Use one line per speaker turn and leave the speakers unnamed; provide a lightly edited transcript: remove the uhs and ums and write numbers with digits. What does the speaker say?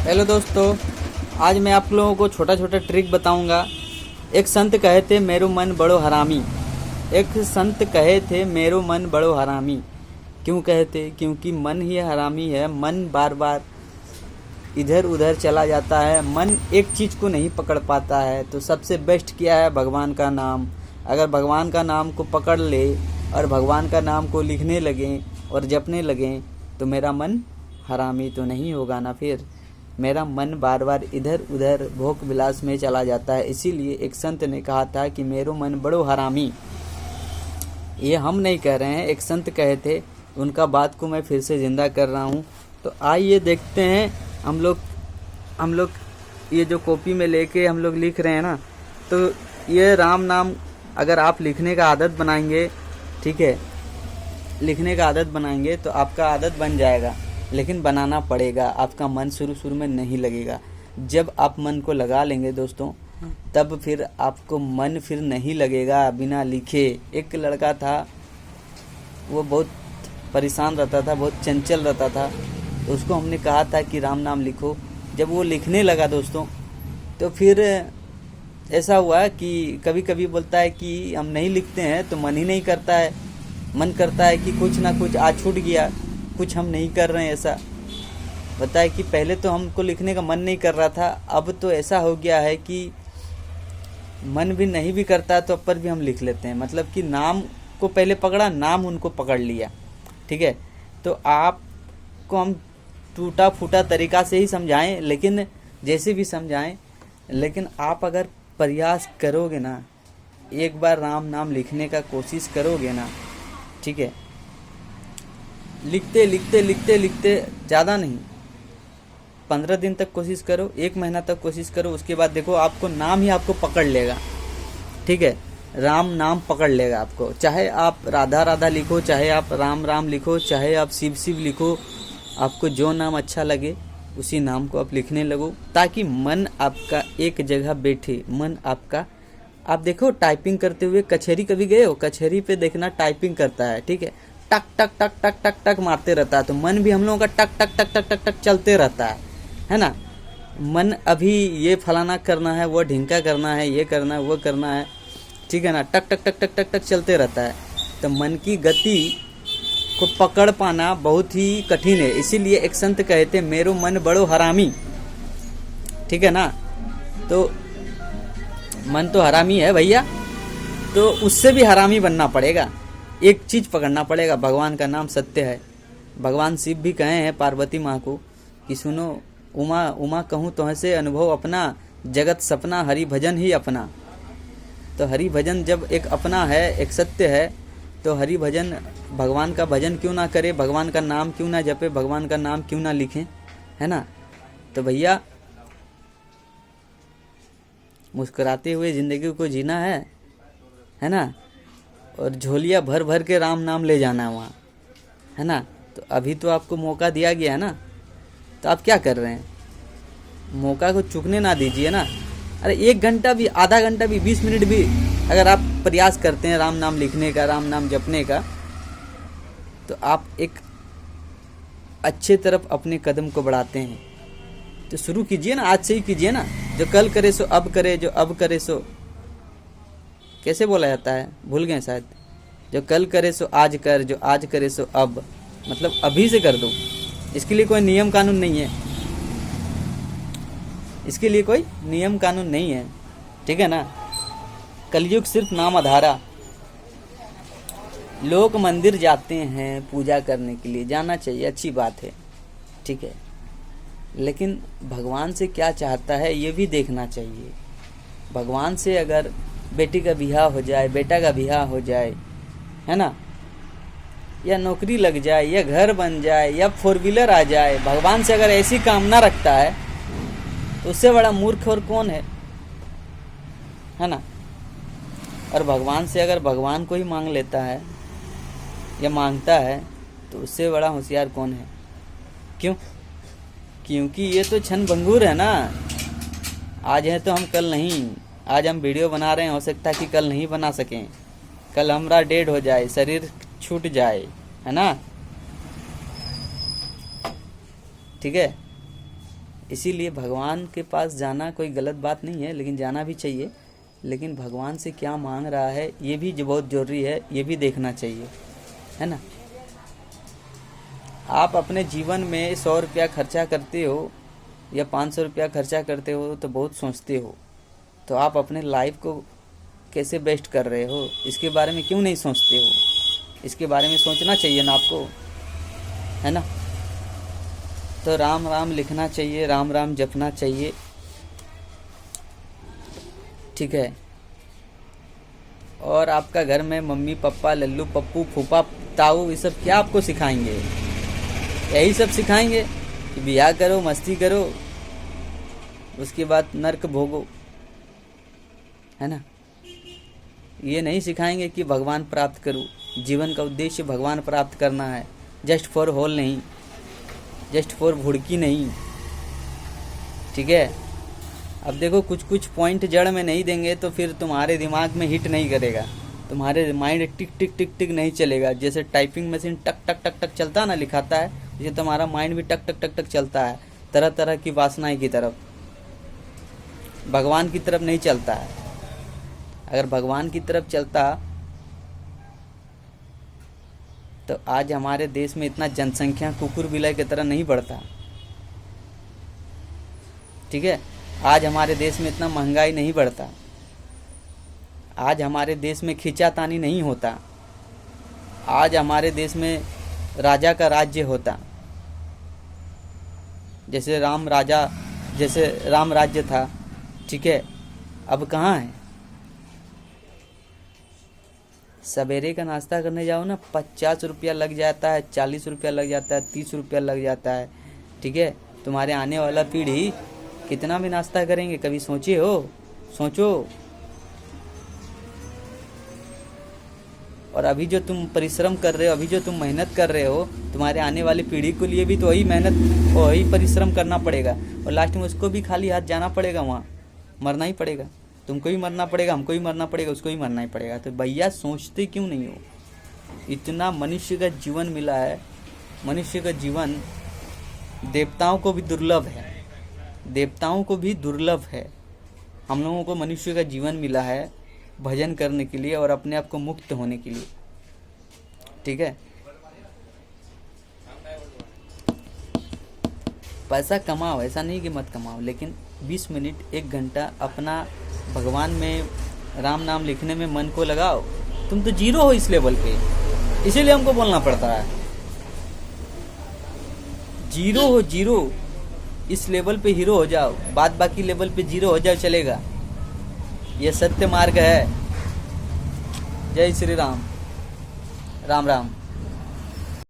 Hello दोस्तों, आज मैं आप लोगों को छोटा छोटा ट्रिक बताऊंगा। एक संत कहे थे मेरो मन बड़ो हरामी। एक संत कहे थे मेरो मन बड़ो हरामी। क्यों कहे थे? क्योंकि मन ही हरामी है। मन बार बार इधर उधर चला जाता है। मन एक चीज़ को नहीं पकड़ पाता है। तो सबसे बेस्ट क्या है? भगवान का नाम। अगर भगवान का नाम को पकड़ ले और भगवान का नाम को लिखने लगें और जपने लगें तो मेरा मन हरामी तो नहीं होगा ना। फिर मेरा मन बार बार इधर उधर भोग विलास में चला जाता है। इसीलिए एक संत ने कहा था कि मेरो मन बड़ो हरामी। ये हम नहीं कह रहे हैं, एक संत कहे थे। उनका बात को मैं फिर से ज़िंदा कर रहा हूँ। तो आइए देखते हैं। हम लोग ये जो कॉपी में लेके हम लोग लिख रहे हैं ना, तो ये राम नाम अगर आप लिखने का आदत बनाएंगे, ठीक है, लिखने का आदत बनाएंगे तो आपका आदत बन जाएगा। लेकिन बनाना पड़ेगा। आपका मन शुरू में नहीं लगेगा। जब आप मन को लगा लेंगे दोस्तों, तब फिर आपको मन फिर नहीं लगेगा बिना लिखे। एक लड़का था, वो बहुत परेशान रहता था, बहुत चंचल रहता था। तो उसको हमने कहा था कि राम नाम लिखो। जब वो लिखने लगा दोस्तों, तो फिर ऐसा हुआ कि कभी कभी बोलता है कि हम नहीं लिखते हैं तो मन ही नहीं करता है। मन करता है कि कुछ ना कुछ आज छूट गया, कुछ हम नहीं कर रहे हैं। ऐसा बताए कि पहले तो हमको लिखने का मन नहीं कर रहा था, अब तो ऐसा हो गया है कि मन भी नहीं भी करता तो पर भी हम लिख लेते हैं। मतलब कि नाम को पहले पकड़ा, नाम उनको पकड़ लिया। ठीक है, तो आपको हम टूटा फूटा तरीका से ही समझाएं, लेकिन जैसे भी समझाएं, लेकिन आप अगर प्रयास करोगे ना, एक बार राम नाम लिखने का कोशिश करोगे ना, ठीक है, लिखते लिखते लिखते लिखते ज़्यादा नहीं, 15 दिन तक कोशिश करो, 1 महीना तक कोशिश करो। उसके बाद देखो आपको नाम ही आपको पकड़ लेगा। ठीक है, राम नाम पकड़ लेगा आपको। चाहे आप राधा राधा लिखो, चाहे आप राम राम लिखो, चाहे आप शिव शिव लिखो, आपको जो नाम अच्छा लगे उसी नाम को आप लिखने लगो, ताकि मन आपका एक जगह बैठे। मन आपका, आप देखो टाइपिंग करते हुए, कचहरी कभी गए हो? कचहरी पे देखना टाइपिंग करता है, ठीक है, टक टक टक टक टक टक मारते रहता है। तो मन भी हम लोगों का टक टक टक टक टक टक चलते रहता है ना। मन अभी ये फलाना करना है, वो ढिंका करना है, ये करना है, वो करना है, ठीक है ना, टक टक टक टक टक टक चलते रहता है। तो मन की गति को पकड़ पाना बहुत ही कठिन है। इसीलिए एक संत कहे थे मेरो मन बड़ो हरामी। ठीक है ना, तो मन तो हरामी है भैया, तो उससे भी हरामी बनना पड़ेगा। एक चीज पकड़ना पड़ेगा, भगवान का नाम सत्य है। भगवान शिव भी कहे हैं पार्वती माँ को कि सुनो उमा उमा कहूँ तो से अनुभव अपना, जगत सपना हरि भजन ही अपना। तो हरि भजन जब एक अपना है, एक सत्य है, तो हरि भजन, भगवान का भजन क्यों ना करे, भगवान का नाम क्यों ना जपे, भगवान का नाम क्यों ना लिखें, है ना। तो भैया मुस्कुराते हुए ज़िंदगी को जीना है ना, और झोलियाँ भर भर के राम नाम ले जाना है वहाँ, है ना। तो अभी तो आपको मौका दिया गया है ना, तो आप क्या कर रहे हैं? मौका को चूकने ना दीजिए ना। अरे 1 घंटा भी, आधा घंटा भी, 20 मिनट भी अगर आप प्रयास करते हैं राम नाम लिखने का, राम नाम जपने का, तो आप एक अच्छे तरफ अपने कदम को बढ़ाते हैं। तो शुरू कीजिए ना, आज से ही कीजिए ना। जो कल करे सो अब करे, जो अब करे सो, कैसे बोला जाता है, भूल गए शायद। जो कल करे सो आज कर, जो आज करे सो अब, मतलब अभी से कर दो। इसके लिए कोई नियम कानून नहीं है, इसके लिए कोई नियम कानून नहीं है, ठीक है ना। कलयुग सिर्फ नाम आधारा। लोग मंदिर जाते हैं पूजा करने के लिए, जाना चाहिए, अच्छी बात है, ठीक है, लेकिन भगवान से क्या चाहता है ये भी देखना चाहिए। भगवान से अगर बेटी का बियाह हो जाए, बेटा का बियाह हो जाए, है ना, या नौकरी लग जाए, या घर बन जाए, या 4 व्हीलर आ जाए, भगवान से अगर ऐसी कामना रखता है तो उससे बड़ा मूर्ख और कौन है ना। और भगवान से अगर भगवान को ही मांग लेता है या मांगता है तो उससे बड़ा होशियार कौन है? क्यों? क्योंकि ये तो क्षण भंगुर है ना। आज है तो हम कल नहीं। आज हम वीडियो बना रहे हैं, हो सकता है कि कल नहीं बना सकें, कल हमारा डेड हो जाए, शरीर छूट जाए, है ना। ठीक है, इसीलिए भगवान के पास जाना कोई गलत बात नहीं है, लेकिन जाना भी चाहिए। लेकिन भगवान से क्या मांग रहा है ये भी जो बहुत ज़रूरी है, ये भी देखना चाहिए, है ना। आप अपने जीवन में 100 रुपया खर्चा करते हो या 500 रुपया खर्चा करते हो तो बहुत सोचते हो, तो आप अपने लाइफ को कैसे बेस्ट कर रहे हो इसके बारे में क्यों नहीं सोचते हो? इसके बारे में सोचना चाहिए ना आपको, है ना। तो राम राम लिखना चाहिए, राम राम जपना चाहिए, ठीक है। और आपका घर में मम्मी पापा लल्लू पप्पू फूफा ताऊ ये सब क्या आपको सिखाएंगे? यही सब सिखाएंगे कि बियाह करो, मस्ती करो, उसके बाद नर्क भोगो, है ना। ये नहीं सिखाएंगे कि भगवान प्राप्त करो। जीवन का उद्देश्य भगवान प्राप्त करना है, जस्ट फॉर होल नहीं, जस्ट फॉर भुड़की नहीं, ठीक है। अब देखो कुछ कुछ पॉइंट जड़ में नहीं देंगे तो फिर तुम्हारे दिमाग में हिट नहीं करेगा, तुम्हारे माइंड टिक टिक टिक टिक नहीं चलेगा। जैसे टाइपिंग मशीन टक टक टक टक चलता है ना, लिखाता है, जैसे तुम्हारा माइंड भी टक टक टक टक चलता है, तरह तरह की वासनाएं की तरफ, भगवान की तरफ नहीं चलता है। अगर भगवान की तरफ चलता तो आज हमारे देश में इतना जनसंख्या कुकुर बिलाई की तरह नहीं बढ़ता, ठीक है। आज हमारे देश में इतना महंगाई नहीं बढ़ता, आज हमारे देश में खींचातानी नहीं होता, आज हमारे देश में राजा का राज्य होता। जैसे राम राज्य था, ठीक है, अब कहाँ है? सवेरे का नाश्ता करने जाओ ना, 50 रुपया लग जाता है, 40 रुपया लग जाता है, 30 रुपया लग जाता है, ठीक है। तुम्हारे आने वाला पीढ़ी कितना भी नाश्ता करेंगे, कभी सोचे हो? सोचो। और अभी जो तुम परिश्रम कर रहे हो, अभी जो तुम मेहनत कर रहे हो, तुम्हारे आने वाली पीढ़ी के लिए भी तो वही मेहनत, वही परिश्रम करना पड़ेगा, और लास्ट में उसको भी खाली हाथ जाना पड़ेगा, वहाँ मरना ही पड़ेगा। तुमको ही मरना पड़ेगा, हमको ही मरना पड़ेगा, उसको ही मरना ही पड़ेगा। तो भैया सोचते क्यों नहीं हो? इतना मनुष्य का जीवन मिला है, मनुष्य का जीवन देवताओं को भी दुर्लभ है, देवताओं को भी दुर्लभ है। हम लोगों को मनुष्य का जीवन मिला है भजन करने के लिए और अपने आप को मुक्त होने के लिए, ठीक है। पैसा कमाओ, ऐसा नहीं कि मत कमाओ, लेकिन 20 मिनट 1 घंटा अपना भगवान में राम नाम लिखने में मन को लगाओ। तुम तो जीरो हो इस लेवल पे, इसीलिए हमको बोलना पड़ता है। जीरो हो, जीरो, इस लेवल पे हीरो हो जाओ, बाद बाकी लेवल पे जीरो हो जाओ, चलेगा। यह सत्य मार्ग है। जय श्री राम, राम राम।